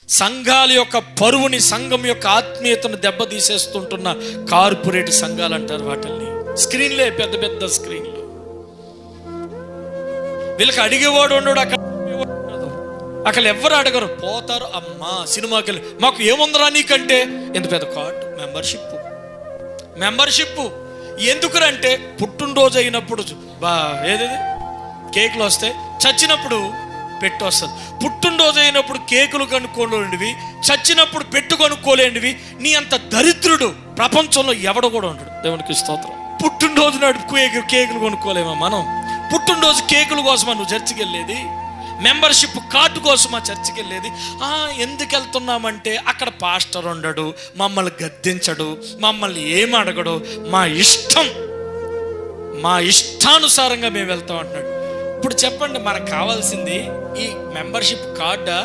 సంఘాల యొక్క పరువుని, సంఘం యొక్క ఆత్మీయతను దెబ్బతీసేస్తుంటున్న కార్పొరేట్ సంఘాలు అంటారు వాటిల్ని. స్క్రీన్లే, పెద్ద పెద్ద స్క్రీన్లు. వీళ్ళకి అడిగేవాడు ఉండడు, అక్కడ ఎవరు అడగరు, పోతారు. అమ్మా సినిమాకి వెళ్ళి మాకు ఏముందరా నీకంటే, ఎంత పెద్ద కార్డు, మెంబర్షిప్ ఎందుకురంటే పుట్టినరోజు అయినప్పుడు ఏది కేకులు వస్తాయి, చచ్చినప్పుడు పెట్టు వస్తుంది. పుట్టినరోజు అయినప్పుడు కేకులు కొనుక్కోలేనివి, చచ్చినప్పుడు పెట్టు కొనుక్కోలేనివి. నీ అంత దరిద్రుడు ప్రపంచంలో ఎవడు కూడా ఉండడు. దేవునికి స్తోత్రం. పుట్టినరోజు నాడు కేకులు కొనుక్కోలేమా మనం? పుట్టినరోజు కేకుల కోసమా నువ్వు చర్చికి వెళ్ళేది? మెంబర్షిప్ కార్డు కోసమా చర్చికి వెళ్ళేది? ఎందుకు వెళ్తున్నామంటే అక్కడ పాస్టర్ ఉండడు, మమ్మల్ని గద్దించడు, మమ్మల్ని ఏం అడగడు, మా ఇష్టానుసారంగా మేము వెళ్తాం అంటున్నాడు. ఇప్పుడు చెప్పండి, మనకు కావాల్సింది ఈ మెంబర్షిప్ కార్డా